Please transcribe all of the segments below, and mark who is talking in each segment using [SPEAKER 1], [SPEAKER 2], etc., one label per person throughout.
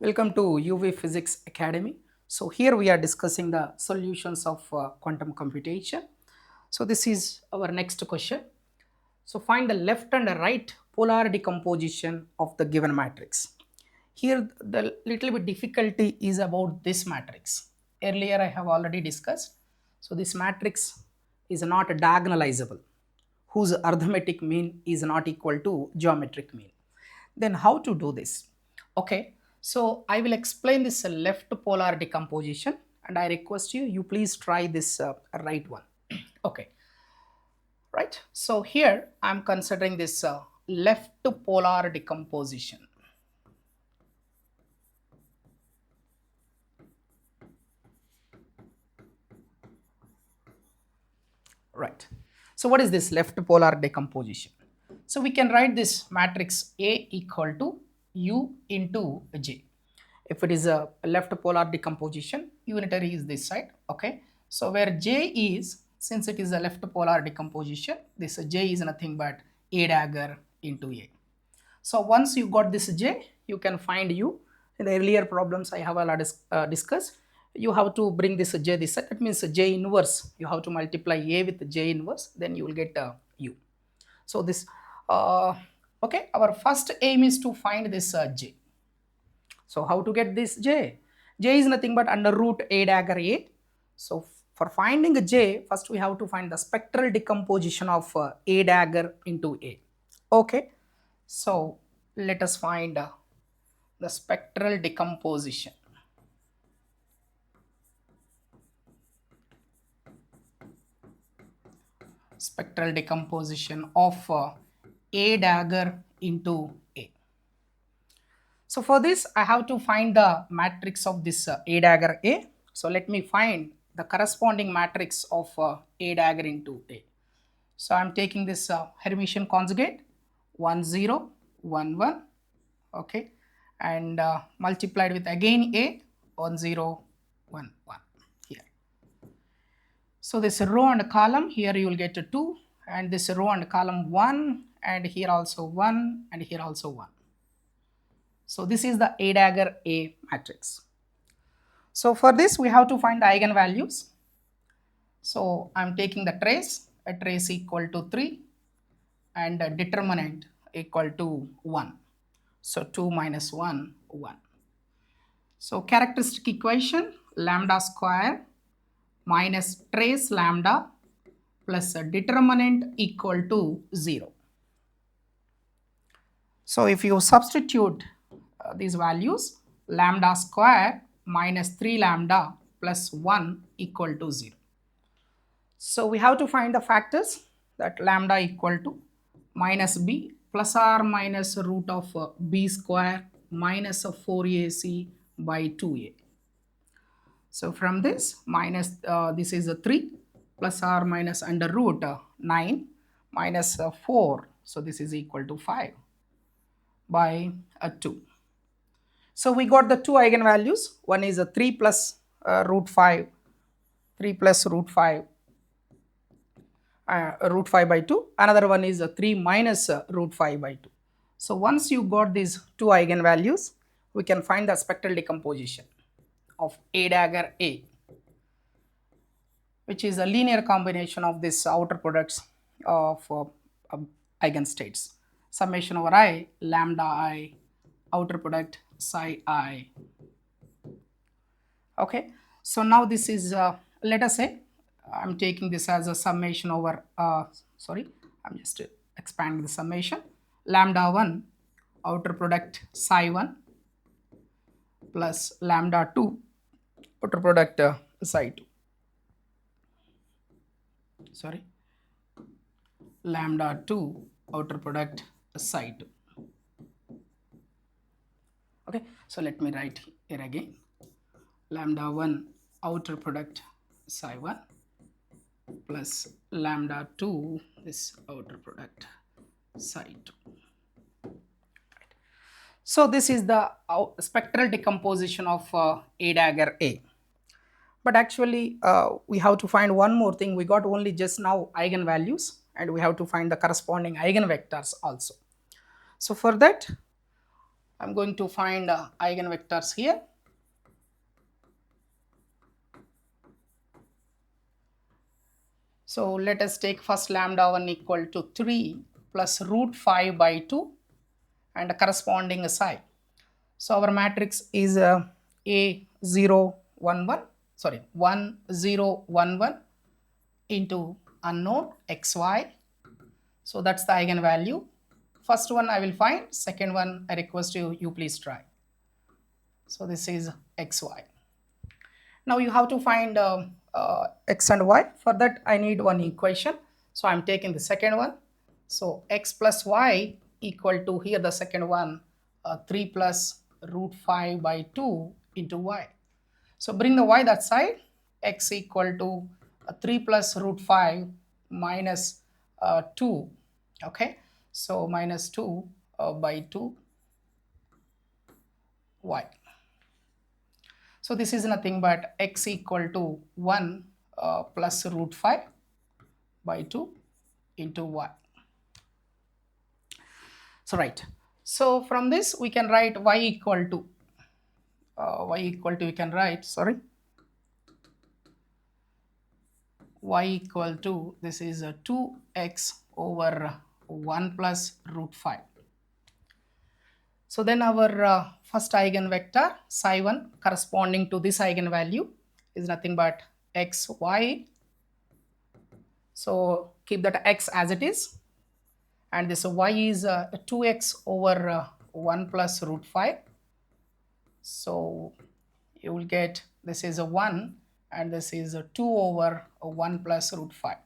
[SPEAKER 1] Welcome to UV Physics Academy. So here we are discussing the solutions of quantum computation. So this is our next question. So find the left and the right polar decomposition of the given matrix. Here the little bit difficulty is about this matrix. Earlier I have already discussed. So this matrix is not diagonalizable, whose arithmetic mean is not equal to geometric mean. Then how to do this? Okay, so I will explain this left polar decomposition, and I request you please try this right one. Okay, right. So here I am considering this left polar decomposition. Right. So what is this left polar decomposition? So we can write this matrix A equal to U into J. If it is a left polar decomposition, unitary is this side. Okay. So where J is, since it is a left polar decomposition, this J is nothing but A dagger into A. So once you got this J, you can find U. In the earlier problems I have already discussed, you have to bring this J this side. That means J inverse. You have to multiply A with J inverse, then you will get U. So this, okay, our first aim is to find this J. So how to get this J? J is nothing but under root A dagger A. So for finding a J, first we have to find the spectral decomposition of A dagger into A. Okay, so let us find the spectral decomposition. Spectral decomposition of A dagger into A. So for this I have to find the matrix of this A dagger A. So let me find the corresponding matrix of A dagger into A. So I am taking this Hermitian conjugate 1 0 1 1, okay, and multiplied with again A 1 0 1 1 here. So this row and column, here you will get a 2, and this row and column 1, and here also 1, and here also 1. So this is the A dagger A matrix. So for this we have to find the eigenvalues. So I am taking the trace, a trace equal to 3 and a determinant equal to 1. So 2 minus 1, 1. So characteristic equation, lambda square minus trace lambda plus a determinant equal to 0. So if you substitute these values, lambda square minus 3 lambda plus 1 equal to 0. So we have to find the factors, that lambda equal to minus b plus or minus root of b square minus of 4ac by 2a. So from this minus this is a 3 plus or minus under root 9 minus 4. So this is equal to 5 by 2. So we got the two eigenvalues. One is a 3 plus root 5, 3 plus root 5 by 2. Another one is a 3 minus root 5 by 2. So once you got these two eigenvalues, we can find the spectral decomposition of A dagger A, which is a linear combination of this outer products of eigenstates. Summation over I, lambda I, outer product psi I. Okay, so now this is, let us say, I'm taking this as a summation over, I'm just expanding the summation, lambda 1, outer product psi 1 plus lambda 2, outer product psi 2. Sorry, lambda 2, outer product psi 2. Okay, so let me write here again, lambda 1, outer product psi 1 plus lambda 2, this outer product psi 2. Right. So this is the spectral decomposition of A dagger A. But actually we have to find one more thing. We got only just now eigenvalues, and we have to find the corresponding eigenvectors also. So for that I'm going to find eigenvectors here. So let us take first lambda 1 equal to 3 plus root 5 by 2 and a corresponding psi. So our matrix is A0 1 1, sorry 1 0 1 1 into unknown xy. So that's the eigenvalue. First one I will find, second one I request you please try. So this is xy. Now you have to find x and y. For that I need one equation. So I'm taking the second one. So x plus y equal to, here the second one, 3 plus root 5 by 2 into y. So bring the y that side, x equal to 3 plus root 5 minus 2. Okay, so minus 2 by 2 y. So this is nothing but x equal to 1 plus root 5 by 2 into y. So right. So from this we can write y equal to we can write, sorry, y equal to, this is 2x over 1 plus root 5. So then our first eigenvector psi 1 corresponding to this eigenvalue is nothing but xy. So keep that x as it is, and this y is 2x over 1 plus root 5. So you will get, this is a 1 and this is a 2 over 1 plus root 5.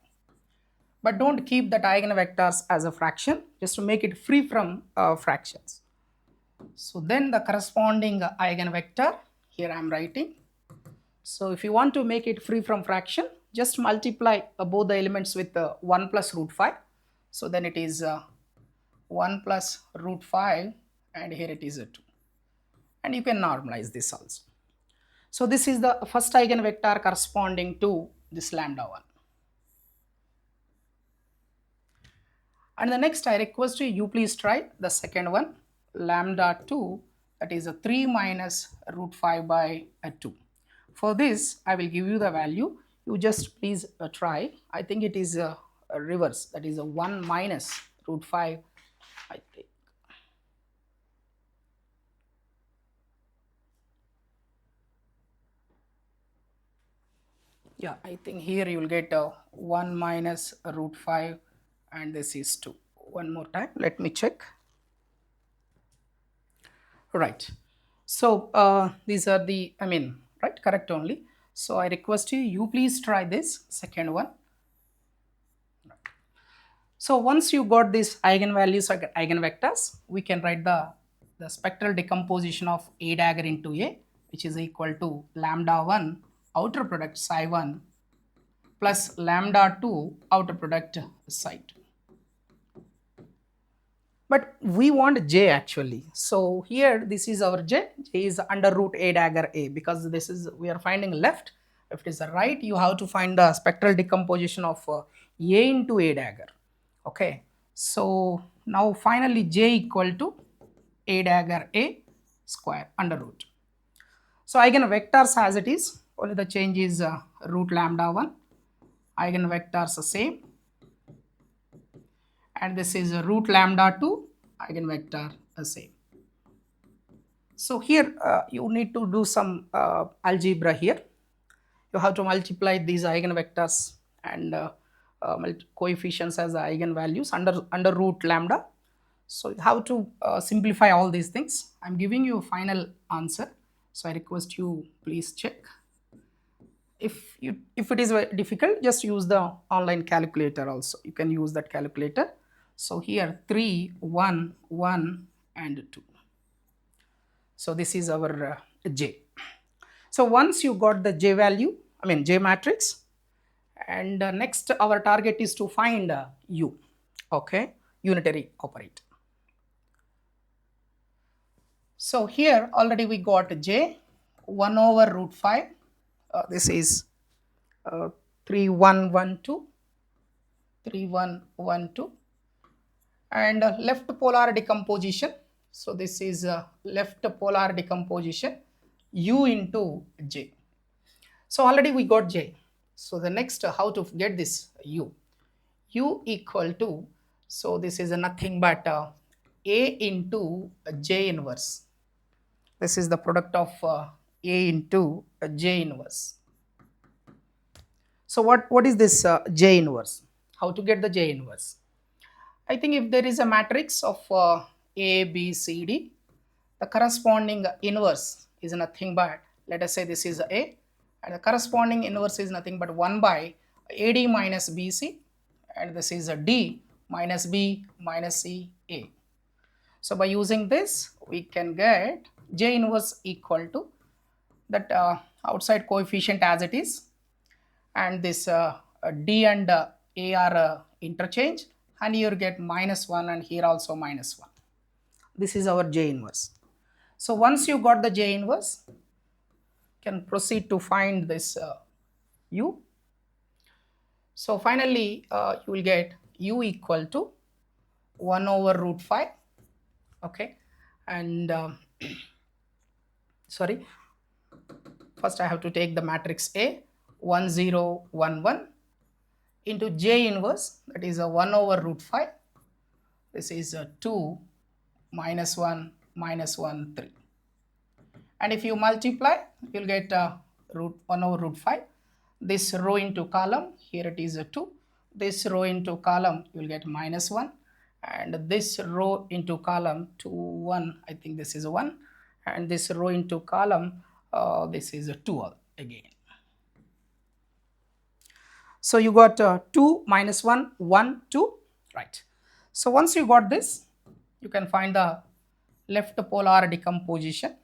[SPEAKER 1] But don't keep that eigenvectors as a fraction, just to make it free from fractions. So then the corresponding eigenvector, here I am writing. So if you want to make it free from fraction, just multiply both the elements with 1 plus root 5. So then it is 1 plus root 5 and here it is a 2. And you can normalize this also. So this is the first eigenvector corresponding to this lambda 1. And the next I request you please try the second one, lambda 2, that is a 3 minus root 5 by 2. For this I will give you the value, you just please try. I think it is a reverse, that is a 1 minus root 5, I think. Yeah, I think here you will get 1 minus root 5 and this is 2. One more time, let me check. Right. So these are the, right, correct only. So I request you please try this second one. So once you got these eigenvalues or eigenvectors, we can write the spectral decomposition of A dagger into A, which is equal to lambda 1 outer product psi 1 plus lambda 2 outer product psi 2. But we want j actually. So here this is our j is under root A dagger A, because this is, we are finding left. If it is the right, you have to find the spectral decomposition of A into A dagger. Okay, so now finally j equal to A dagger A square under root. So eigenvectors as it is, only the change is root lambda 1, eigenvectors the same, and this is root lambda 2, eigenvector the same. So here you need to do some algebra here. You have to multiply these eigenvectors and coefficients as eigenvalues under root lambda. So you have to simplify all these things. I am giving you a final answer, so I request you please check. If it is very difficult, just use the online calculator also. You can use that calculator. So here 3, 1, 1 and 2. So this is our j. So once you got the j value, j matrix, and next our target is to find u, okay, unitary operator. So here already we got j 1 over root 5, this is 3 1 1 2, 3 1 1 2, and left polar decomposition. So this is left polar decomposition u into j. So already we got j. So the next how to get this u? U equal to, so this is nothing but a into j inverse. This is the product of a into j inverse. So what is this j inverse? How to get the j inverse? I think if there is a matrix of a, b, c, d, the corresponding inverse is nothing but, let us say this is a, and the corresponding inverse is nothing but 1 by ad minus bc, and this is a d minus b minus c a. So by using this we can get j inverse equal to that outside coefficient as it is, and this d and a are interchange, and here you get -1 and here also -1. This is our j inverse. So once you got the j inverse, can proceed to find this u. So finally you will get u equal to 1 over root 5. Okay, and sorry, first I have to take the matrix A 1 0 1 1 into j inverse, that is a 1 over root 5. This is a 2 minus 1 minus 1 3, and if you multiply you will get root 1 over root 5. This row into column, here it is a 2, this row into column you will get -1, and this row into column 2 1, I think this is a 1, and this row into column this is a 2 again. So you got 2 minus 1 1 2, right? So once you got this, you can find the left polar decomposition.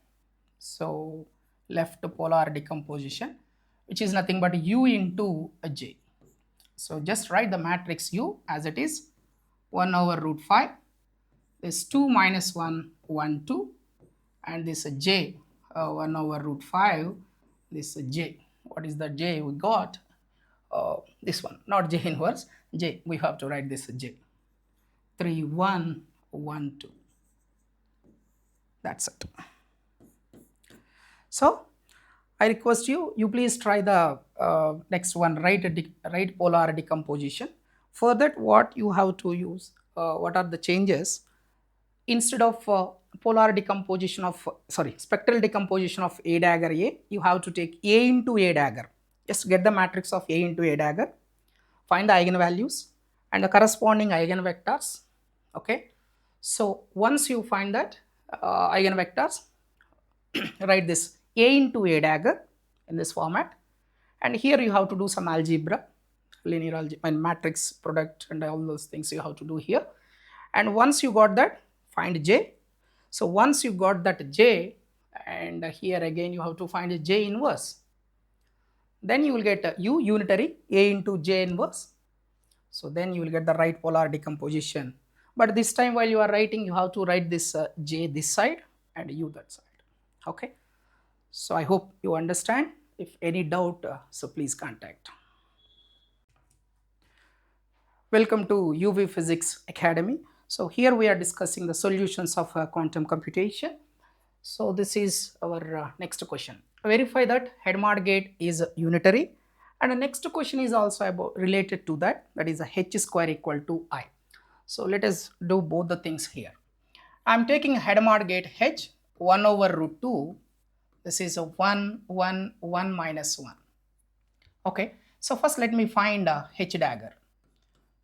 [SPEAKER 1] So left polar decomposition, which is nothing but u into a j. So just write the matrix u as it is, 1 over root 5, this 2 minus 1 1 2, and this j 1 over root 5, this j. What is the j we got? This one, not j inverse, j, we have to write this j 3 1 1 2. That's it. So I request you please try the next one, right polar decomposition. For that, what you have to use, what are the changes? Instead of polar decomposition of, spectral decomposition of a dagger A, you have to take A into A dagger. Just get the matrix of A into A dagger, find the eigenvalues and the corresponding eigenvectors. Okay, so once you find that eigenvectors, write this A into A dagger in this format, and here you have to do some algebra, linear algebra and matrix product and all those things you have to do here. And once you got that, find j. So once you got that j, and here again you have to find a j inverse, then you will get a u unitary, a into j inverse. So then you will get the right polar decomposition. But this time while you are writing, you have to write this j this side and u that side. Okay, so I hope you understand. If any doubt, so please contact. Welcome to UV Physics Academy. So here we are discussing the solutions of quantum computation. So this is our next question. Verify that Hadamard gate is unitary, and the next question is also about related to that, that is a h square equal to I. So let us do both the things here. I am taking Hadamard gate h 1 over root 2. This is a 1 1 1 minus 1. Okay, so first let me find h dagger.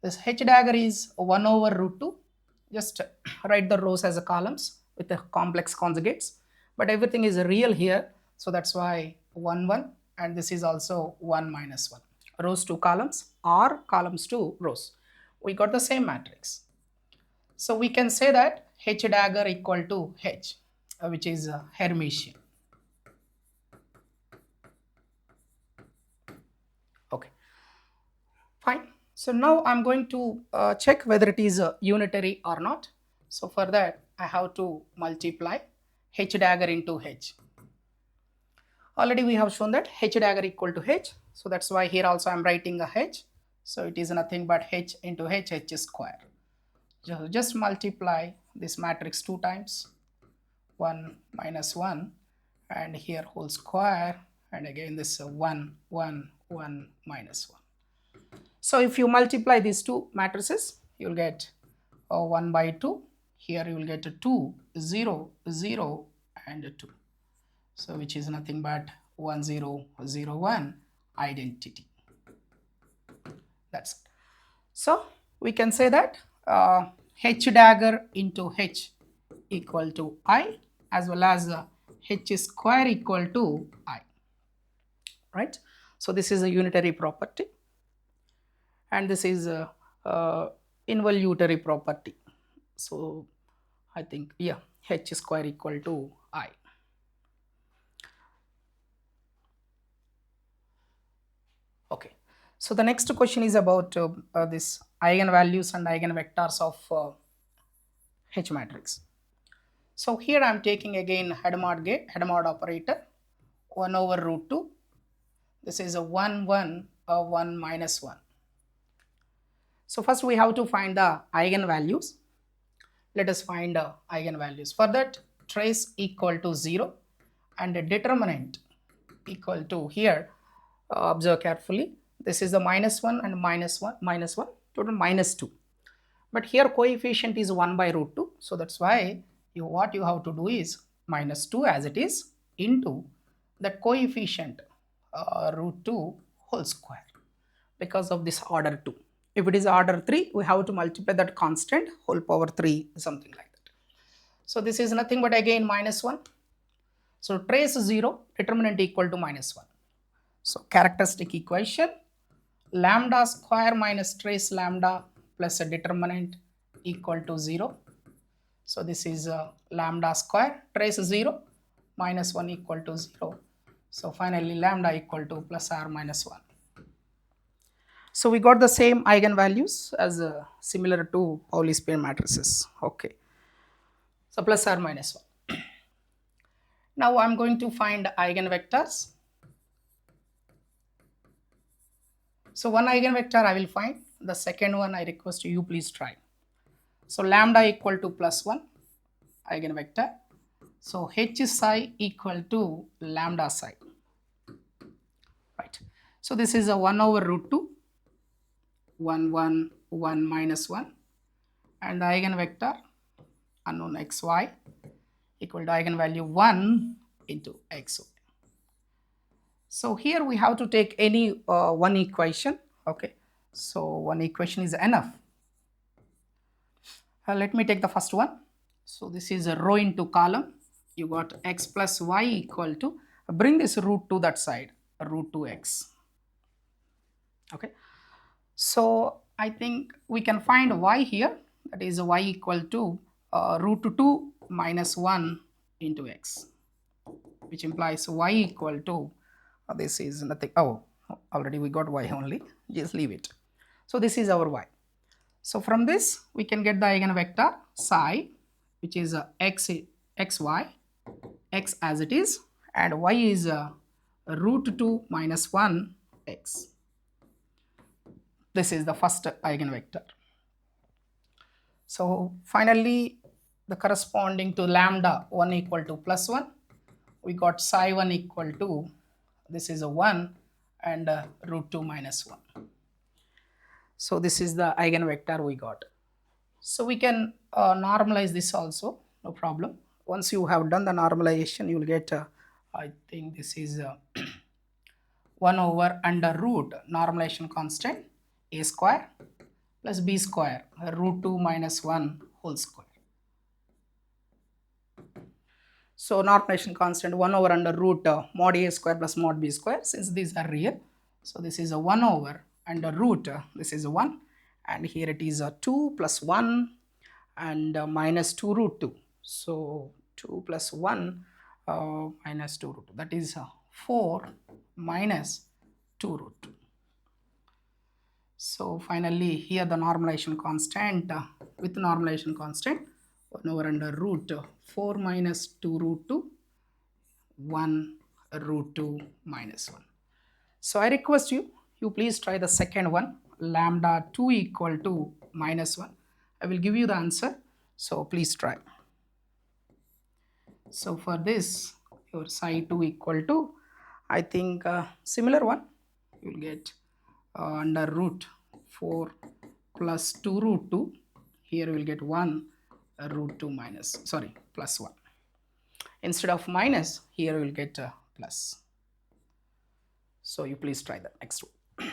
[SPEAKER 1] This h dagger is 1 over root 2. Just write the rows as a columns with the complex conjugates, but everything is real here, so that's why 1 1, and this is also 1 minus 1. Rows to columns or columns to rows. We got the same matrix. So we can say that h dagger equal to h, which is Hermitian. Okay, fine. So now I'm going to check whether it is unitary or not. So for that I have to multiply h dagger into h. Already we have shown that h dagger equal to h. So that's why here also I'm writing a h. So it is nothing but h into h, h square. Just multiply this matrix 2 times. 1 minus 1, and here whole square, and again this 1 1 1 minus 1. So if you multiply these two matrices, you will get 1 by 2. Here you will get a 2 0 0 and a 2, so which is nothing but 1 0 0 1 identity. That's it. So we can say that h dagger into h equal to I, as well as h square equal to I, right? So this is a unitary property, and this is a involutory property. So I think, yeah, h square equal to I. Okay, so the next question is about this eigenvalues and eigenvectors of H matrix. So here I am taking again Hadamard operator, 1 over root 2. This is a 1 1 1 minus 1. So first we have to find the eigenvalues. Let us find eigenvalues. For that, trace equal to 0 and a determinant equal to, here observe carefully, this is the minus 1 and minus 1 total minus 2, but here coefficient is 1 by root 2, so that's why what you have to do is minus 2 as it is into that coefficient root 2 whole square, because of this order 2. If it is order 3, we have to multiply that constant whole power 3, something like that. So this is nothing but again minus 1. So trace 0, determinant equal to minus 1. So characteristic equation, lambda square minus trace lambda plus a determinant equal to 0. So this is lambda square, trace 0, minus 1 equal to 0. So finally lambda equal to plus r minus 1. So we got the same eigenvalues as similar to Pauli sphere matrices. Okay. So plus r minus 1. Now I am going to find eigenvectors. So one eigenvector I will find, the second one I request you please try. So lambda equal to plus 1 eigenvector. So h psi equal to lambda psi. Right. So this is a 1 over root 2, 1 1 1 minus 1, and the eigenvector unknown xy equal to eigenvalue 1 into xy. So here we have to take any one equation. Okay, so one equation is enough. Let me take the first one. So this is a row into column. You got x plus y equal to, bring this root to that side, root 2x. Okay, so I think we can find y here, that is y equal to root 2 minus 1 into x, which implies y equal to, this is nothing, oh, already we got y only, just leave it. So this is our y. So from this we can get the eigenvector psi, which is xy, x as it is, and y is root 2 minus 1 x. This is the first eigenvector. So finally the corresponding to lambda 1 equal to plus 1, we got psi 1 equal to, this is a 1 and root 2 minus 1. So this is the eigenvector we got. So we can normalize this also, no problem. Once you have done the normalization, you will get, I think this is 1 over under root normalization constant a square plus b square root 2 minus 1 whole square. So normalization constant 1 over under root mod a square plus mod b square, since these are real. So this is a 1 over under root, this is a 1, and here it is a 2 plus 1 and minus 2 root 2. So 2 plus 1 minus 2 root 2, that is 4 minus 2 root 2. So finally here the normalization constant, with normalization constant 1 over under root 4 minus 2 root 2, 1 root 2 minus 1. So I request you please try the second one, lambda 2 equal to minus 1. I will give you the answer, so please try. So for this, your psi 2 equal to, I think similar one, you will get under root 4 plus 2 root 2. Here we will get 1 root 2 minus, sorry, plus 1. Instead of minus, here we will get plus. So you please try the next one.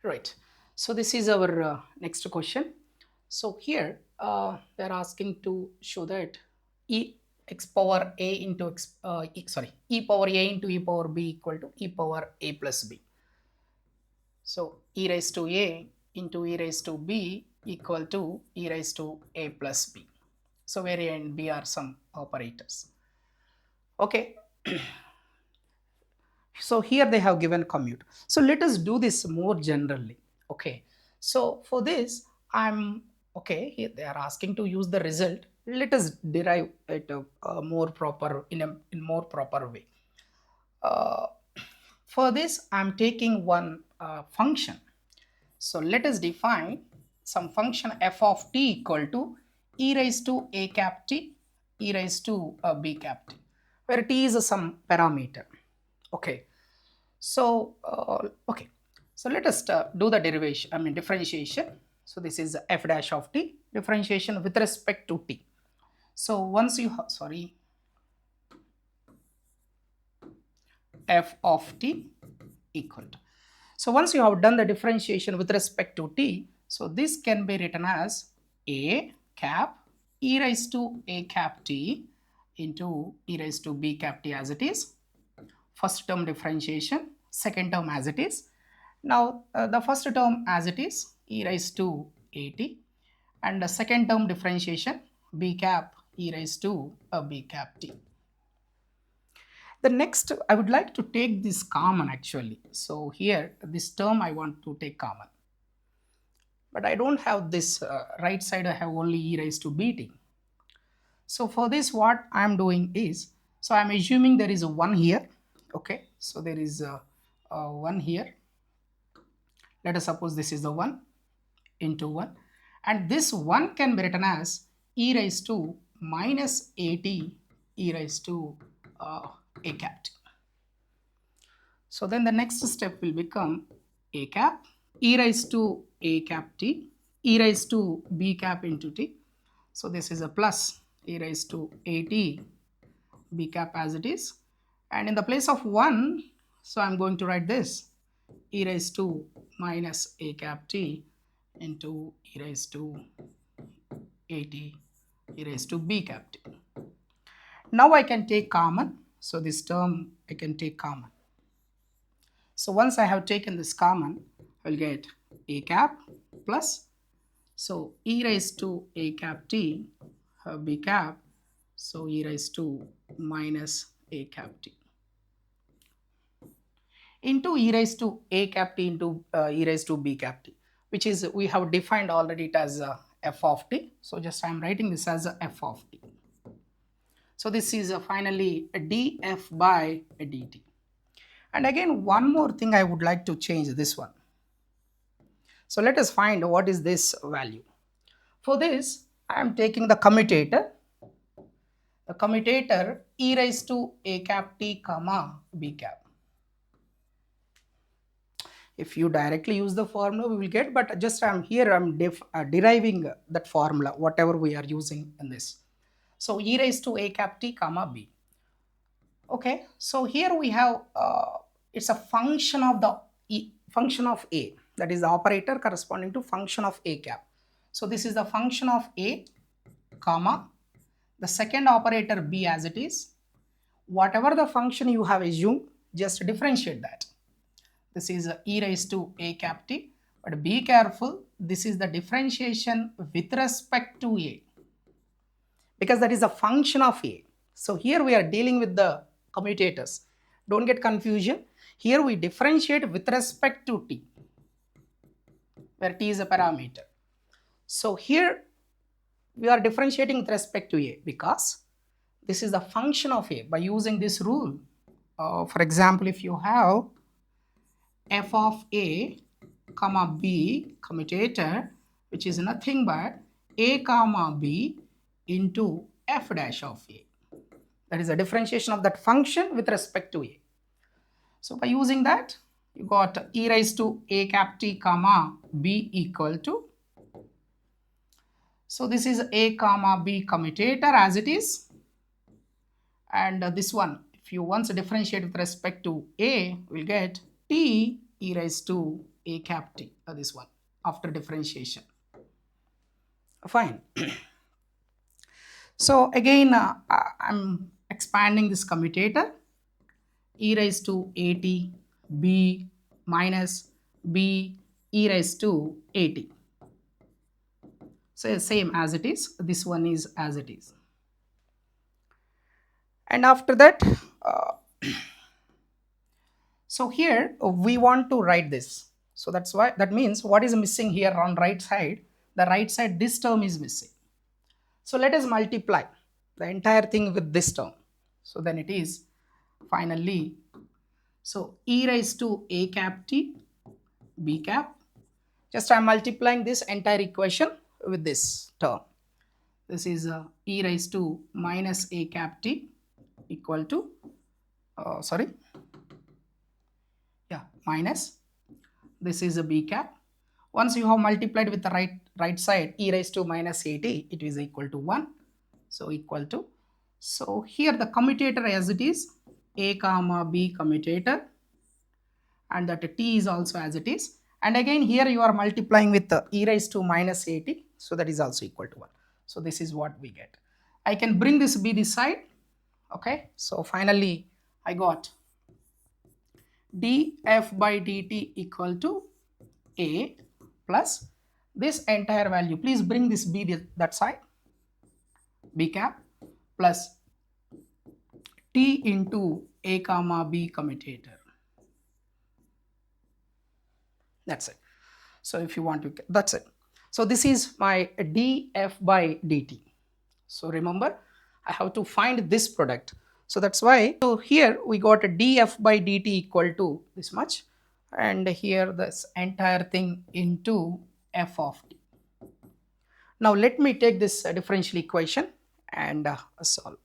[SPEAKER 1] Right. So this is our next question. So here they are asking to show that e power a into e power a into e power b equal to e power a plus b. So e raised to a into e raised to b equal to e raised to a plus b. So where a and b are some operators. Okay. So here they have given commute. So let us do this more generally. Okay. So for this, I'm okay. Here they are asking to use the result. Let us derive it more proper in more proper way. For this, I'm taking one function. So let us define some function f of t equal to e raised to a cap t, e raised to b cap t, where t is some parameter. Okay. So okay. So let us do the derivation. I mean differentiation. So this is f dash of t, differentiation with respect to t. So once you f of t equal to. So once you have done the differentiation with respect to t, so this can be written as a cap e raised to a cap t into e raised to b cap t as it is. First term differentiation, second term as it is. Now the first term as it is e raised to at, and the second term differentiation b cap e raised to a b cap t. The next, I would like to take this common actually. So here, this term I want to take common. But I don't have this right side, I have only e raised to bt. So for this, what I'm doing is, so I'm assuming there is a 1 here. Okay, so there is a 1 here. Let us suppose this is the 1 into 1. And this 1 can be written as e raised to minus at e raised to a cap t. So then the next step will become a cap e raised to a cap t e raised to b cap into t. So this is a plus e raised to at b cap as it is. And in the place of 1, so I'm going to write this e raised to minus a cap t into e raised to at e raised to b cap t. Now I can take common. So this term I can take common. So once I have taken this common, I will get a cap plus, so e raised to a cap t b cap, so e raised to minus a cap t into e raised to a cap t into e raised to b cap t, which is we have defined already it as f of t. So just I am writing this as a f of t. So this is finally a df by a dt. And again, one more thing I would like to change this one. So let us find what is this value. For this, I am taking the commutator. The commutator e raised to a cap t comma b cap. If you directly use the formula, we will get, but just I'm here, I'm deriving that formula, whatever we are using in this. So e raised to a cap t comma b. Okay, so here we have, it's a function of the function of a, that is the operator corresponding to function of a cap. So this is the function of a comma the second operator b as it is. Whatever the function you have assumed, just differentiate that. This is e raised to a cap t, but be careful, this is the differentiation with respect to a, because that is a function of a. So here we are dealing with the commutators. Don't get confusion. Here we differentiate with respect to t, where t is a parameter. So here we are differentiating with respect to a because this is the function of a. By using this rule, for example, if you have f of a comma b commutator, which is nothing but a comma b into f dash of a. That is a differentiation of that function with respect to a. So by using that, you got e raised to a cap t comma b equal to, so this is a comma b commutator as it is, and this one, if you once differentiate with respect to a, we'll get t e raised to a cap t, this one after differentiation. Fine. So again, I'm expanding this commutator, e raised to at b minus b e raised to at. So same as it is, this one is as it is. And after that, so here we want to write this. So that's why, that means what is missing here on right side, the right side, this term is missing. So let us multiply the entire thing with this term. So then it is finally, so e raised to a cap t b cap, just I am multiplying this entire equation with this term. This is e raised to minus a cap t equal to, minus, this is a b cap. Once you have multiplied with the right side, e raised to minus at, it is equal to 1. So equal to, so here the commutator as it is, a comma b commutator, and that t is also as it is. And again here you are multiplying with the e raised to minus at, so that is also equal to 1. So this is what we get. I can bring this b this side. Okay, so finally I got df by dt equal to a plus this entire value, please bring this b that side, b cap, plus t into a comma b commutator. That's it. So if you want to, that's it. So this is my df by dt. So remember, I have to find this product. So that's why, so here we got a df by dt equal to this much, and here this entire thing into f of t. Now let me take this differential equation and solve.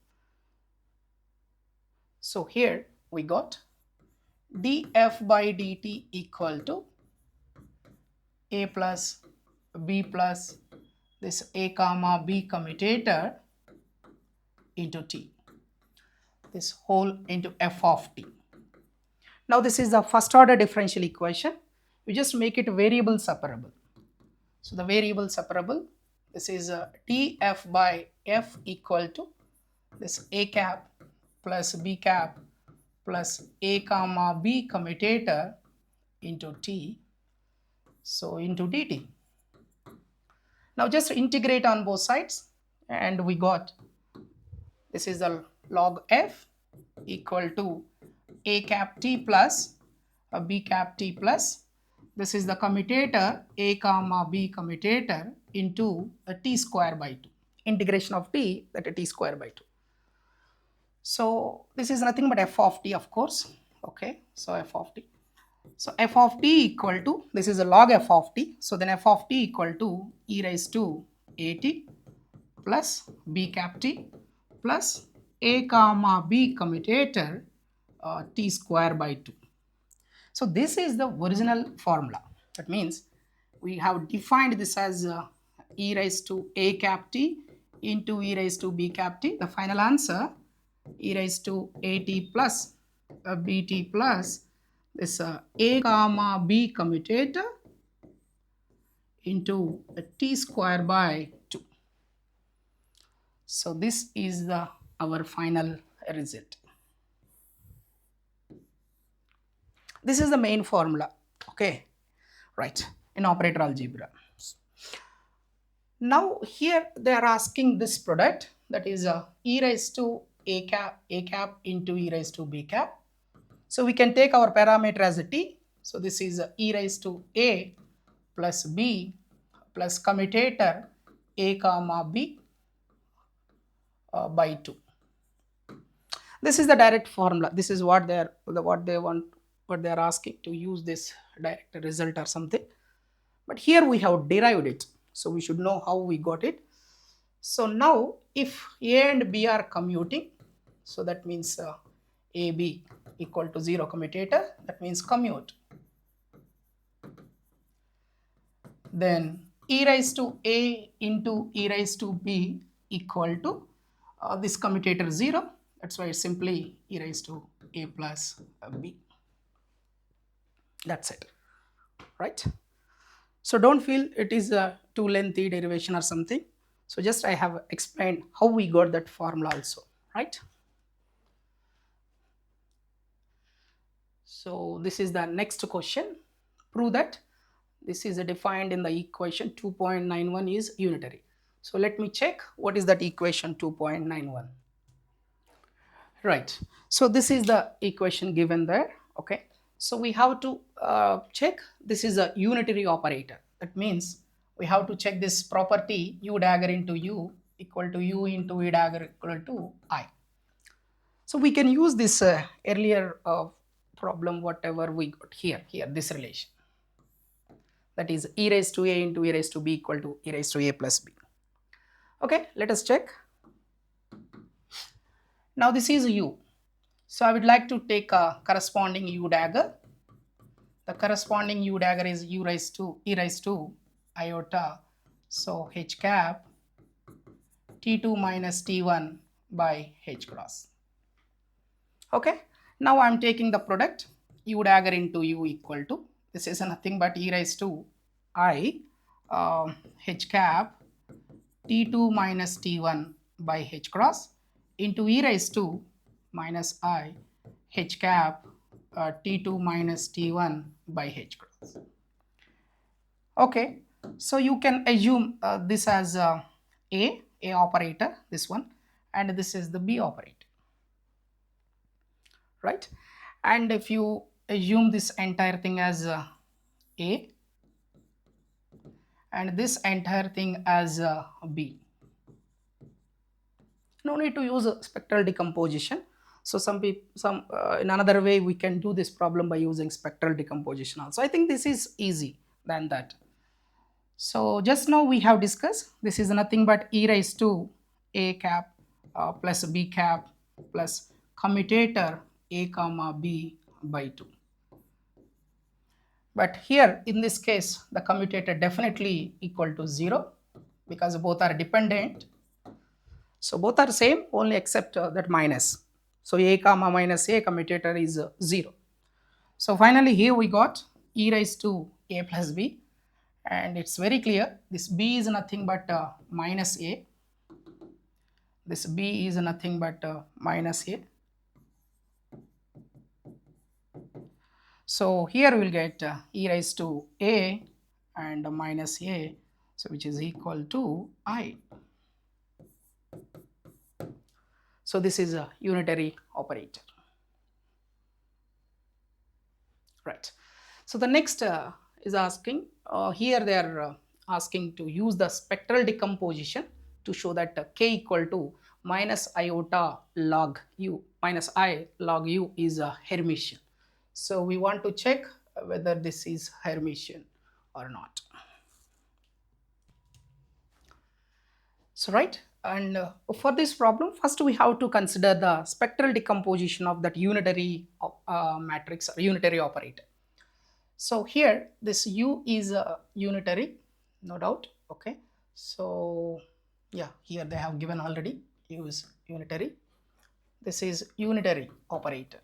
[SPEAKER 1] So here we got df by dt equal to a plus b plus this a comma b commutator into t, this whole into f of t. Now this is the first order differential equation. You just make it variable separable. So the variable separable, this is df by f equal to this a cap plus b cap plus a comma b commutator into t, so into dt. Now just integrate on both sides, and we got, this is the log f equal to a cap t plus a b cap t plus, this is the commutator a comma b commutator into a t square by 2, integration of t, that is t square by 2. So this is nothing but f of t, of course. Okay, so f of t. So f of t equal to, this is a log f of t, so then f of t equal to e raised to at plus b cap t plus a comma b commutator t square by 2. So this is the original formula. That means we have defined this as e raised to a cap t into e raised to b cap t. The final answer, e raised to at plus bt plus this a comma b commutator into a t square by 2. So this is our final result. This is the main formula. Okay, right, in operator algebra. Now here they are asking this product, that is e raised to a cap into e raised to b cap. So we can take our parameter as a t. So this is e raised to a plus b plus commutator a comma b by 2. This is the direct formula. This is what they are asking, to use this direct result or something. But here we have derived it. So we should know how we got it. So now if A and B are commuting, so that means AB equal to 0 commutator, that means commute. Then e raised to A into e raised to B equal to this commutator 0. That's why it's simply e raised to A plus B. That's it, right? So don't feel it is a too lengthy derivation or something. So just I have explained how we got that formula also, right? So this is the next question. Prove that this is defined in the equation 2.91 is unitary. So let me check what is that equation 2.91. Right. So this is the equation given there. Okay. So we have to check this is a unitary operator. That means we have to check this property u dagger into u equal to u into e dagger equal to I. So we can use this earlier problem whatever we got here this relation. That is e raised to a into e raised to b equal to e raised to a plus b. Okay, let us check. Now this is u. So I would like to take a corresponding u dagger. The corresponding u dagger is u raised to e raised to iota. So h cap t2 minus t1 by h cross. Okay. Now I am taking the product u dagger into u equal to, this is nothing but e raised to I h cap t2 minus t1 by h cross into e raised to minus I h cap t2 minus t1 by h cross. Okay, so you can assume this as a operator, this one, and this is the b operator, right? And if you assume this entire thing as a and this entire thing as b, no need to use a spectral decomposition. So in another way we can do this problem by using spectral decomposition also. I think this is easy than that. So just now we have discussed this is nothing but e raised to a cap plus b cap plus commutator a comma b by 2. But here in this case the commutator definitely equal to 0 because both are dependent. So both are same only except that minus. So a comma minus a commutator is 0. So finally here we got e raised to a plus b, and it's very clear this b is nothing but minus a. This b is nothing but minus a. So here we will get e raised to a and minus a, so which is equal to I. So this is a unitary operator, right? So the next is asking, here they are asking to use the spectral decomposition to show that k equal to minus iota log u minus I log u is a Hermitian. So we want to check whether this is Hermitian or not. So right, and for this problem first we have to consider the spectral decomposition of that unitary matrix or unitary operator. So here this u is a unitary, no doubt. Okay, so yeah, here they have given already u is unitary. This is unitary operator.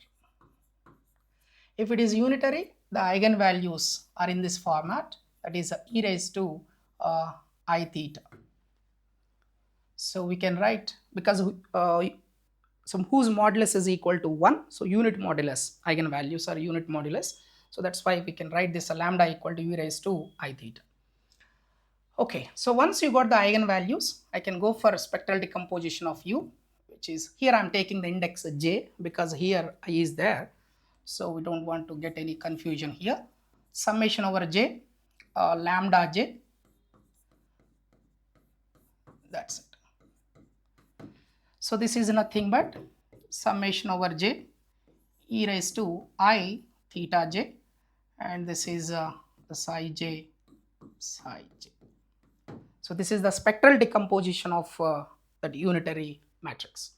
[SPEAKER 1] If it is unitary, the eigenvalues are in this format, that is e raised to I theta. So we can write, because some whose modulus is equal to 1, so unit modulus, eigenvalues are unit modulus. So that's why we can write this lambda equal to e raised to I theta. Okay, so once you got the eigenvalues, I can go for spectral decomposition of u, which is here I am taking the index j because here I is there. So we don't want to get any confusion here. Summation over j, lambda j, that's it. So this is nothing but summation over j e raised to I theta j, and this is the psi j psi j. So this is the spectral decomposition of that unitary matrix.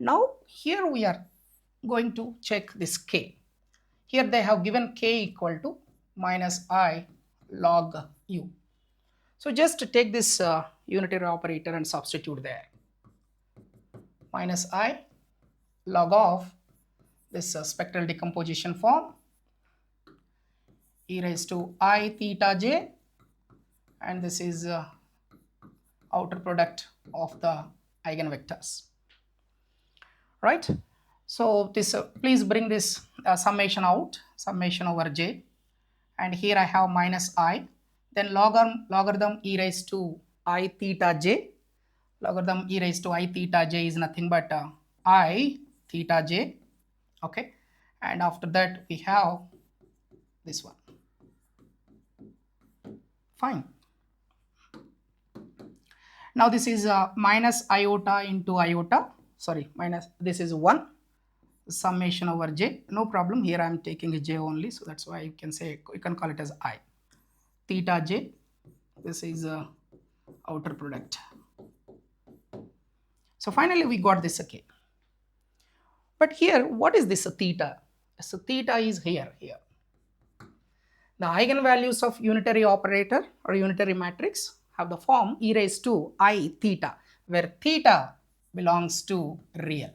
[SPEAKER 1] Now here we are going to check this k. Here they have given k equal to minus I log u. So just take this unitary operator and substitute there. Minus I log of this spectral decomposition form e raised to I theta j, and this is outer product of the eigenvectors, right? So this please bring this summation out, summation over j, and here I have minus I, then logarithm e raised to I theta j. Logarithm e raised to I theta j is nothing but I theta j, okay, and after that we have this one. Fine. Now this is minus iota into iota, sorry, minus, this is 1 summation over j, no problem, here I am taking a j only, so that's why you can say, you can call it as I theta j. This is outer product. So finally we got this k. But here what is this theta? So theta is here. The eigenvalues of unitary operator or unitary matrix have the form e raised to I theta, where theta belongs to real.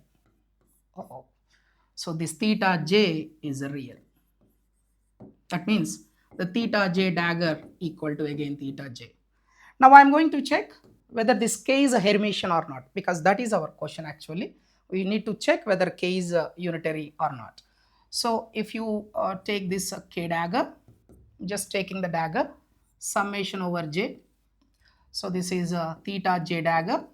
[SPEAKER 1] So this theta j is real. That means the theta j dagger equal to again theta j. Now I am going to check whether this k is a Hermitian or not, because that is our question actually. We need to check whether k is unitary or not. So if you take this k dagger, just taking the dagger, summation over j. So this is theta j dagger,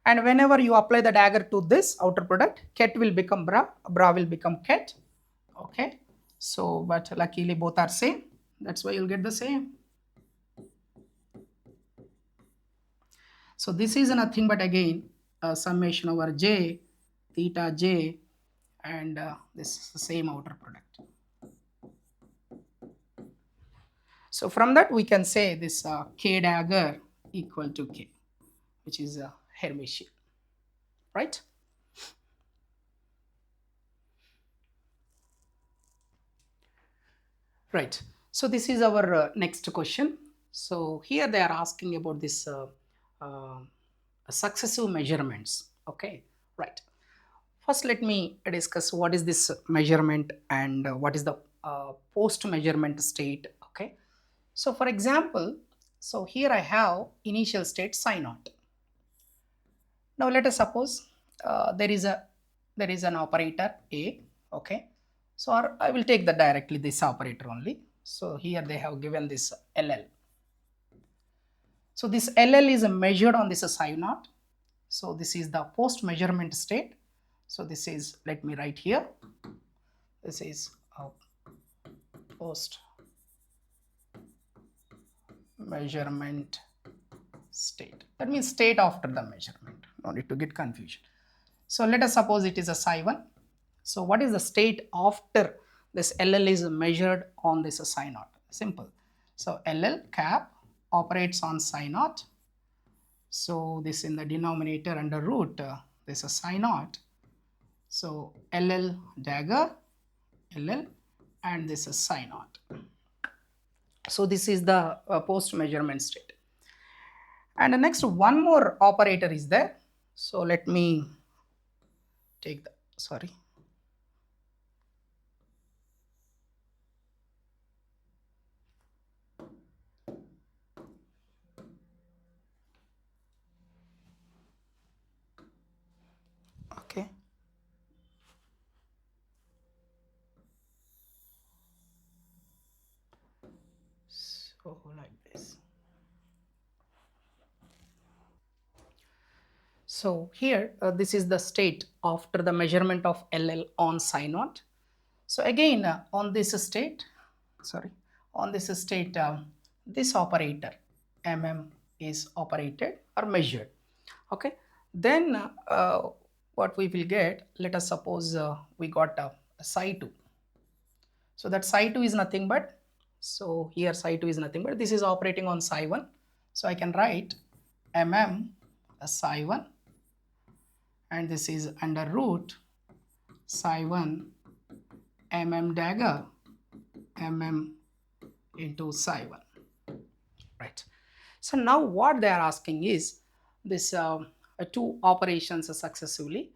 [SPEAKER 1] and whenever you apply the dagger to this outer product, ket will become bra, bra will become ket, okay. So but luckily both are same, that's why you'll get the same. So this is nothing but again summation over j theta j, and this is the same outer product. So from that we can say this k dagger equal to k, which is Hermitian, right? Right. So this is our next question. So here they are asking about this successive measurements. Okay, right. First let me discuss what is this measurement and what is the post measurement state. Okay. So for example, so here I have initial state psi naught. Now let us suppose there is an operator A, okay. So I will take directly this operator only. So here they have given this LL. So this LL is measured on this psi naught. So this is the post measurement state. So this is, let me write here, this is post measurement state. That means state after the measurement. No need to get confusion. So let us suppose it is a psi 1. So what is the state after this LL is measured on this psi naught? Simple. So LL cap operates on psi naught. So this in the denominator under root, this is psi naught. So LL dagger, LL, and this is psi naught. So this is the post measurement state. And the next one more operator is there. So let me take the, sorry. Okay. So like this. So here this is the state after the measurement of LL on psi naught. So again on this state, this operator mm is operated or measured. Okay. Then what we will get, let us suppose we got psi 2. So that psi 2 is nothing but, so here psi 2 is nothing but this is operating on psi 1. So I can write mm psi 1, and this is under root psi 1 dagger into psi 1, right? So now what they are asking is this two operations successively,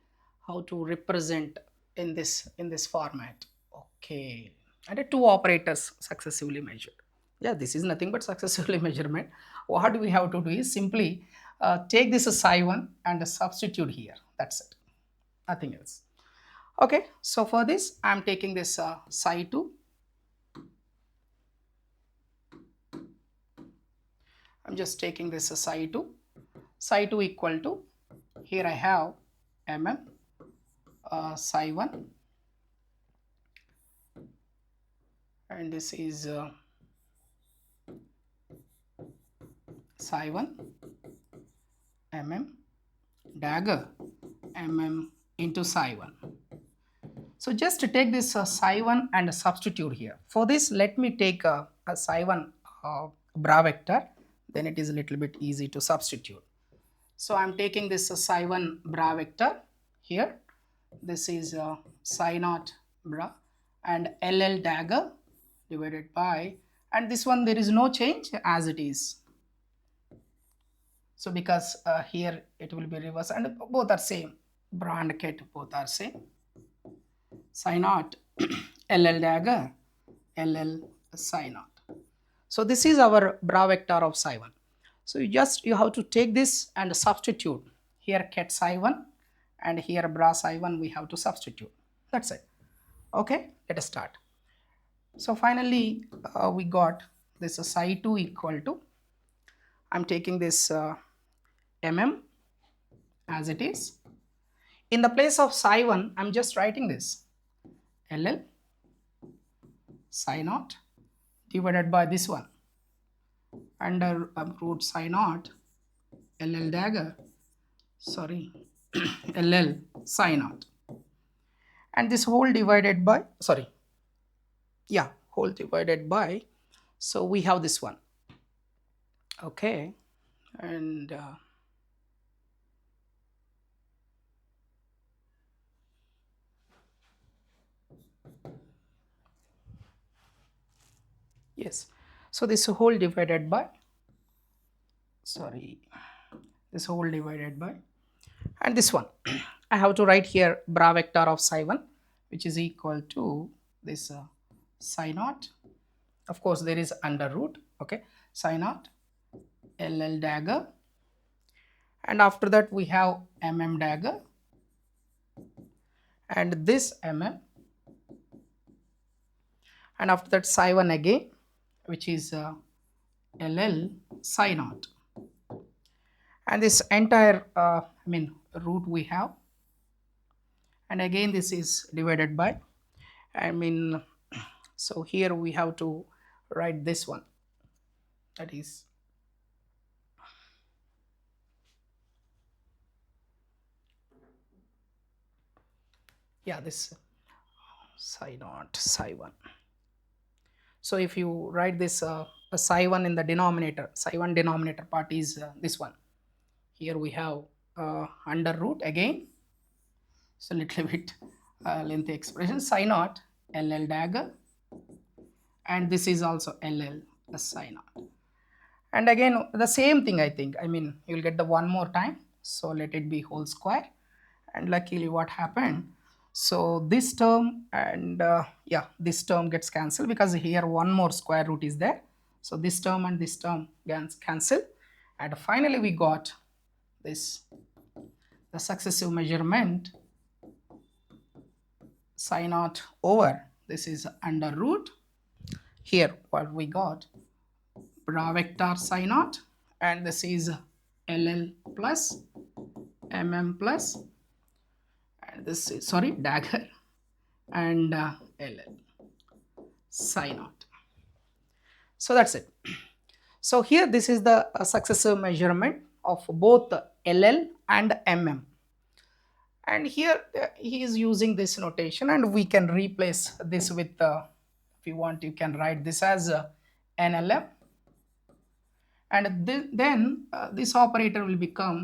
[SPEAKER 1] how to represent in this format. Okay, and the two operators successively measured. Yeah, this is nothing but successively measurement. What we have to do is simply take this psi 1 and substitute here. That's it, nothing else. Okay, so for this I am taking this psi 2. I'm just taking this psi 2. Psi 2 equal to, here I have psi 1, and this is psi 1 dagger into psi 1. So just to take this psi 1 and substitute here. For this, let me take a psi 1 bra vector, then it is a little bit easy to substitute. So I'm taking this psi 1 bra vector here. This is psi naught bra and LL dagger divided by, and this one there is no change as it is. So because here it will be reverse, and both are same, bra and ket both are same. Psi naught LL dagger LL psi naught. So this is our bra vector of psi 1. So you have to take this and substitute here ket psi 1 and here bra psi 1 we have to substitute. That's it. Okay, let us start. So finally we got this psi 2 equal to, I'm taking this as it is. In the place of psi 1 I'm just writing this LL psi naught divided by this one under root psi naught LL dagger, sorry, LL psi naught, and this whole divided by, sorry, yeah, whole divided by, so we have this one. Okay, and yes, so this whole divided by, sorry, this whole divided by, and this one I have to write here bra vector of psi 1, which is equal to this psi naught, of course there is under root, okay, psi naught LL dagger, and after that we have dagger, and this and after that psi 1 again, which is LL psi naught, and this entire root we have, and again this is divided by, so here we have to write this one, that is this psi naught psi 1. So if you write this psi 1 in the denominator, psi 1 denominator part is this one. Here we have under root again, so little bit lengthy expression, psi naught LL dagger, and this is also LL psi naught, and again the same thing I think, you'll get the one more time, so let it be whole square, and luckily what happened, so this term and this term gets cancelled because here one more square root is there, so this term and this term gets cancelled, and finally we got this, the successive measurement psi naught over, this is under root, here what we got bra vector psi naught, and this is LL plus plus, and this is, sorry, dagger, and LL psi naught. So that's it. So here this is the successive measurement of both LL and and here he is using this notation, and we can replace this with if you want you can write this as NLM, and then this operator will become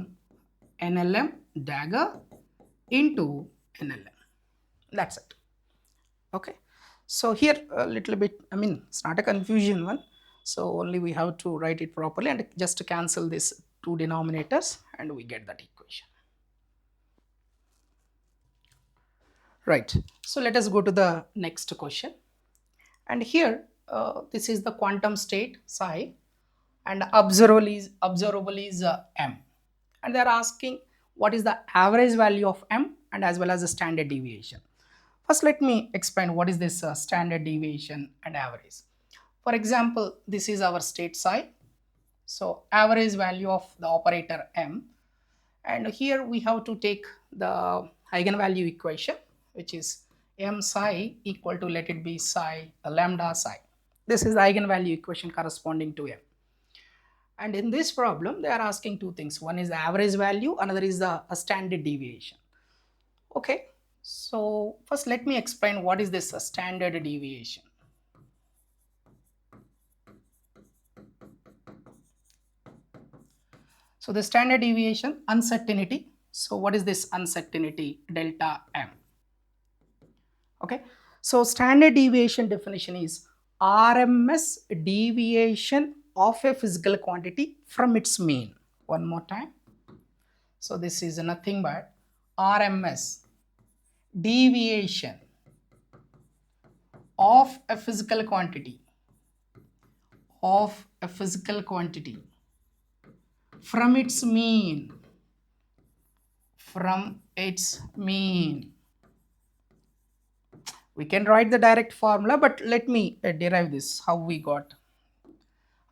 [SPEAKER 1] NLM dagger into NLM. That's it. Okay, so here a little bit, I mean, it's not a confusion one, so only we have to write it properly and just to cancel this two denominators and we get that equation. Right, so let us go to the next question. And here this is the quantum state psi and observable is m, and they are asking what is the average value of m and as well as the standard deviation. First let me explain what is this standard deviation and average. For example, this is our state psi, so average value of the operator m, and here we have to take the eigenvalue equation, which is m psi equal to, let it be psi lambda psi. This is the eigenvalue equation corresponding to m. And in this problem they are asking two things, one is the average value, another is the standard deviation. Okay, so first let me explain what is this standard deviation. So the standard deviation, uncertainty. So what is this uncertainty? Delta m. Okay, so standard deviation definition is RMS deviation of a physical quantity from its mean. One more time. So this is nothing but RMS deviation of a physical quantity from its mean, we can write the direct formula, but let me derive this how we got.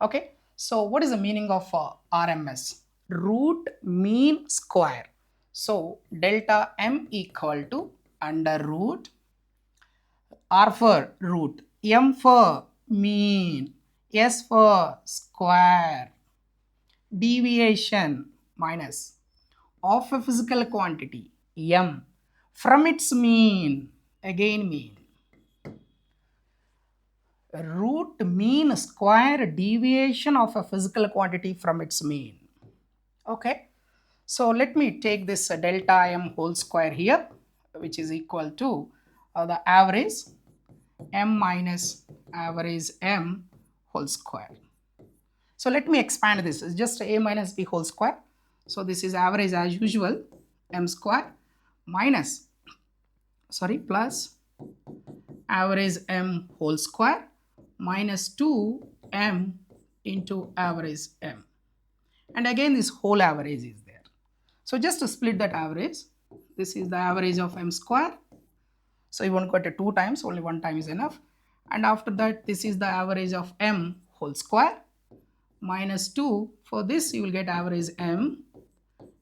[SPEAKER 1] Okay, so what is the meaning of RMS? Root mean square. So delta m equal to under root, R for root, m for mean, s for square, deviation minus of a physical quantity m from its mean, again mean, root mean square deviation of a physical quantity from its mean. Okay, so let me take this delta m whole square here, which is equal to the average m minus average m whole square. So let me expand this, it's just a minus b whole square. So this is average as usual, m square minus, plus average m whole square minus 2m into average m. And again this whole average is there. So just to split that average, this is the average of m square. So you won't go to 2 times, only 1 time is enough. And after that, this is the average of m whole square minus 2. For this you will get average m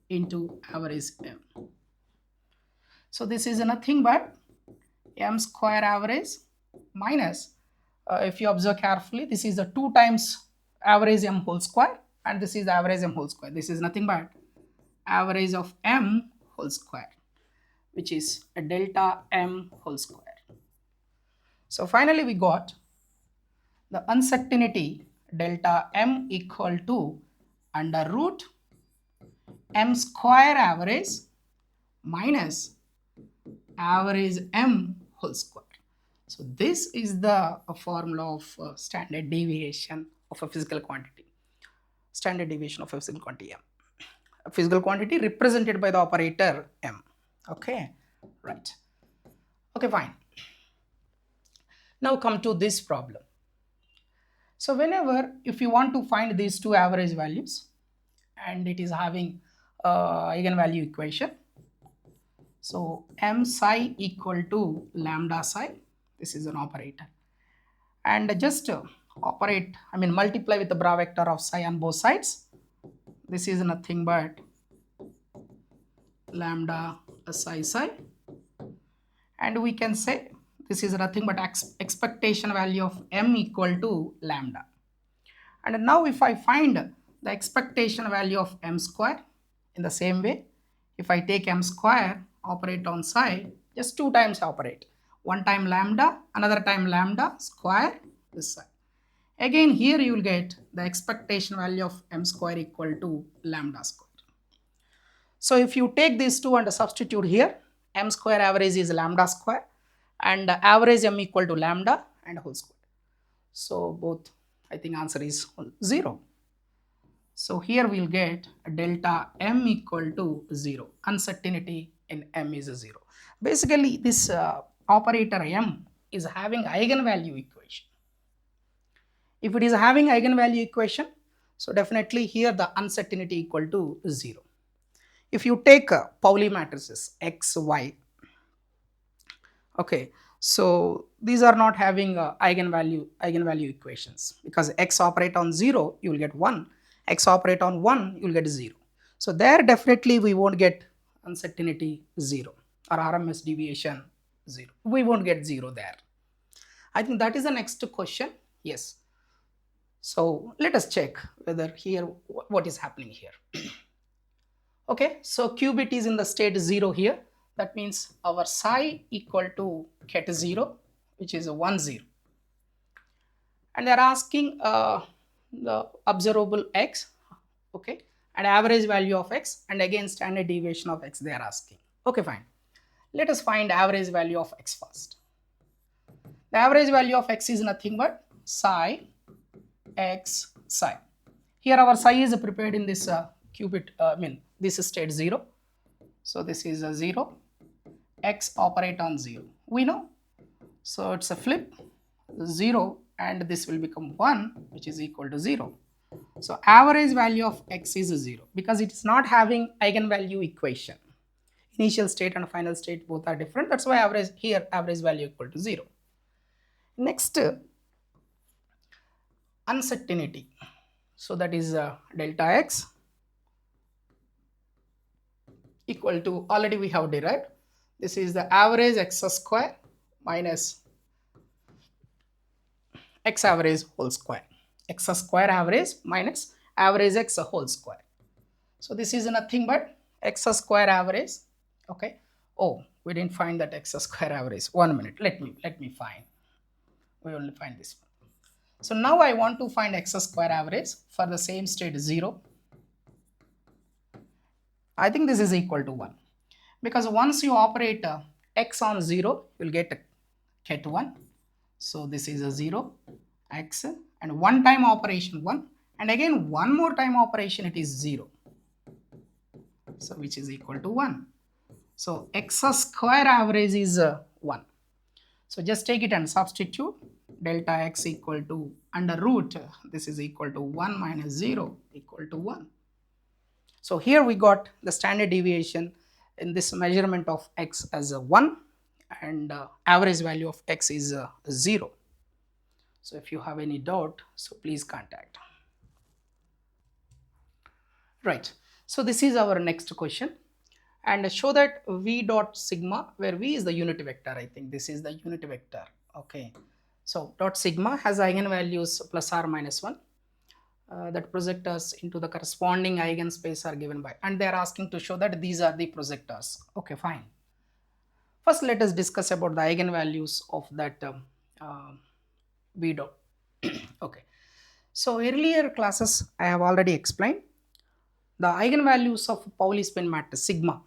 [SPEAKER 1] into average m. So this is nothing but m square average minus, if you observe carefully, this is the 2 times average m whole square and this is the average m whole square. This is nothing but average of m whole square, which is a delta m whole square. So finally we got the uncertainty delta m equal to under root m square average minus average m whole square. So this is the formula of standard deviation of a physical quantity. Standard deviation of a physical quantity m. A physical quantity represented by the operator m. Okay, right. Okay, fine. Now come to this problem. So whenever, if you want to find these two average values and it is having eigenvalue equation, so m psi equal to lambda psi, this is an operator, and just multiply with the bra vector of psi on both sides. This is nothing but lambda psi psi, and we can say this is nothing but expectation value of m equal to lambda. And now if I find the expectation value of m square, in the same way, if I take m square, operate on psi, just 2 times operate. One time lambda, another time lambda square this side. Again here you will get the expectation value of m square equal to lambda square. So if you take these two and substitute here, m square average is lambda square and average m equal to lambda and whole square. So both, I think answer is 0. So here we'll get delta m equal to 0. Uncertainty in m is 0. Basically this operator m is having eigenvalue equation. If it is having eigenvalue equation, so definitely here the uncertainty equal to 0. If you take Pauli matrices x, y, okay, so these are not having eigenvalue equations, because x operate on 0 you will get 1, x operate on 1 you will get 0. So there definitely we won't get uncertainty 0 or RMS deviation 0. We won't get 0 there. I think that is the next question. Yes. So let us check whether here what is happening here. Okay, so qubit is in the state 0 here. That means our psi equal to ket 0, which is a 1 0. And they are asking the observable x, okay, and average value of x, and again standard deviation of x they are asking. Okay, fine. Let us find average value of x first. The average value of x is nothing but psi x psi. Here our psi is prepared in this qubit, this is state 0. So this is a 0, x operate on 0. We know. So it's a flip 0 and this will become 1, which is equal to 0. So average value of x is 0 because it is not having eigenvalue equation. Initial state and final state both are different. That's why average value equal to 0. Next, uncertainty. So that is delta x equal to, already we have derived, this is the average x square minus x average whole square. X square average minus average x whole square. So this is nothing but x square average. Okay. Oh, we didn't find that x square average. 1 minute. Let me find. We only find this one. So now I want to find x square average for the same state 0. I think this is equal to 1 because once you operate x on 0, you will get ket 1. So this is a 0 x and one time operation 1 and again one more time operation it is 0. So which is equal to 1. So x square average is 1. So just take it and substitute delta x equal to under root, this is equal to 1 minus 0 equal to 1. So here we got the standard deviation in this measurement of x as a 1 and average value of x is 0. So if you have any doubt, so please contact. Right. So this is our next question. And show that v dot sigma, where v is the unit vector. I think this is the unit vector. Okay. So dot sigma has eigenvalues plus or minus 1. That projectors into the corresponding eigenspace are given by, and they are asking to show that these are the projectors. Okay, fine. First let us discuss about the eigenvalues of that v dot. Okay, so earlier classes I have already explained the eigenvalues of Pauli spin matrix sigma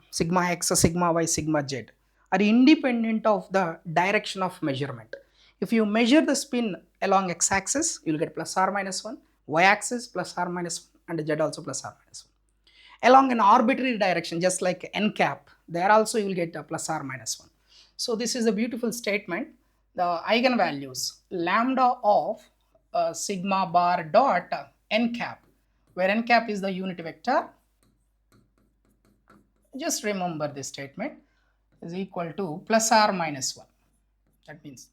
[SPEAKER 1] x, sigma y, sigma z are independent of the direction of measurement. If you measure the spin along x-axis, you will get plus or minus 1, y-axis plus or minus 1, and z also plus or minus 1. Along an arbitrary direction, just like n cap, there also you will get a plus or minus 1. So this is a beautiful statement. The eigenvalues lambda of sigma bar dot n cap, where n cap is the unit vector. Just remember this statement is equal to plus or minus 1. That means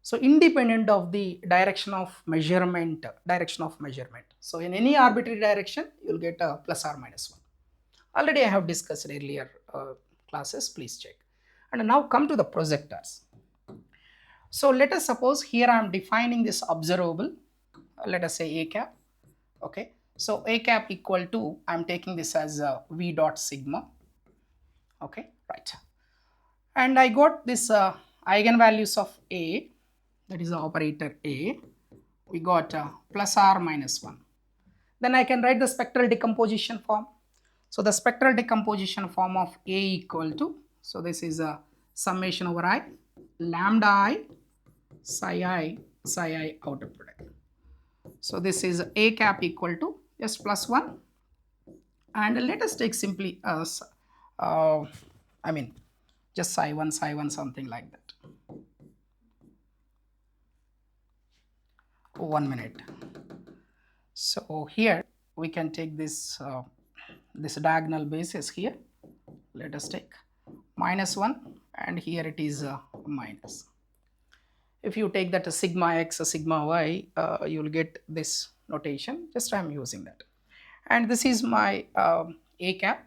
[SPEAKER 1] so independent of the direction of measurement. So in any arbitrary direction, you will get a plus or minus 1. Already I have discussed earlier classes, please check. And now come to the projectors. So let us suppose here I am defining this observable, let us say a cap. Okay, so a cap equal to, I am taking this as v dot sigma. Okay, right. And I got this eigenvalues of a, that is the operator a, we got plus r minus 1. Then I can write the spectral decomposition form. So the spectral decomposition form of A equal to, so this is a summation over I, lambda I, psi I outer product. So this is A cap equal to just plus 1. And let us take simply as, I mean, just psi 1, something like that. 1 minute. So here we can take this this diagonal basis here. Let us take minus 1, and here it is minus. If you take that sigma x, sigma y, you will get this notation. Just I am using that. And this is my A cap.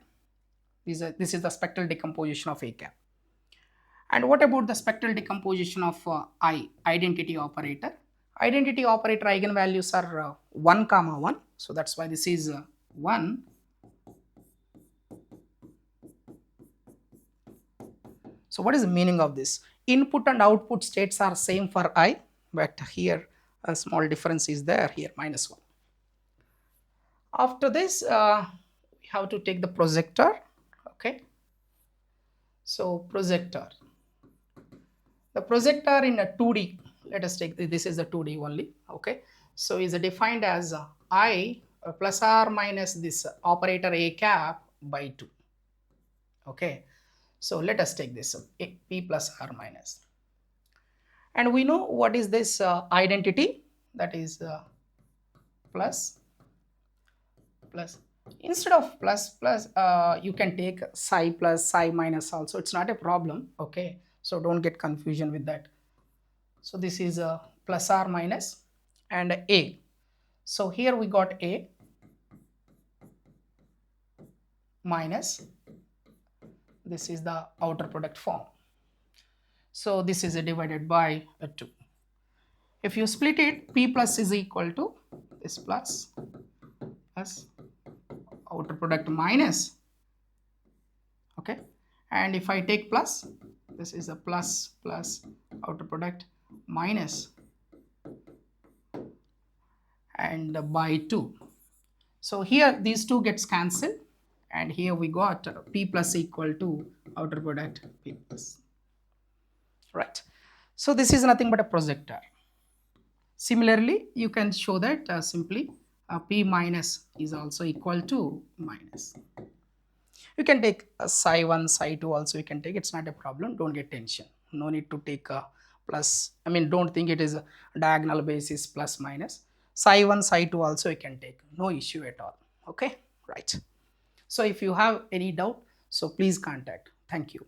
[SPEAKER 1] This is the spectral decomposition of A cap. And what about the spectral decomposition of I, identity operator? Identity operator eigenvalues are 1 comma 1. So that's why this is 1. So what is the meaning of this? Input and output states are same for I, but here a small difference is there, here minus 1. After this, we have to take the projector. Okay. So projector. The projector in a 2D, let us take this is a 2D only. Okay. So is defined as I plus or minus this operator A cap by 2. Okay. So let us take this P plus R minus. And we know what is this identity, that is plus. Instead of plus, you can take psi plus, psi minus also. It's not a problem. Okay. So don't get confusion with that. So this is a plus or minus and A. So here we got A minus, this is the outer product form. So this is divided by 2. If you split it, P plus is equal to this plus outer product minus. Okay. And if I take plus, this is a plus outer product minus and by 2. So here these two gets cancelled, and here we got P plus equal to outer product P plus. Right. So this is nothing but a projector. Similarly, you can show that simply P minus is also equal to minus. You can take psi 1, psi 2 also you can take. It's not a problem. Don't get tension. No need to take a plus. I mean, don't think it is a diagonal basis plus minus. Psi 1, psi 2 also you can take. No issue at all. Okay. Right. So if you have any doubt, so please contact. Thank you.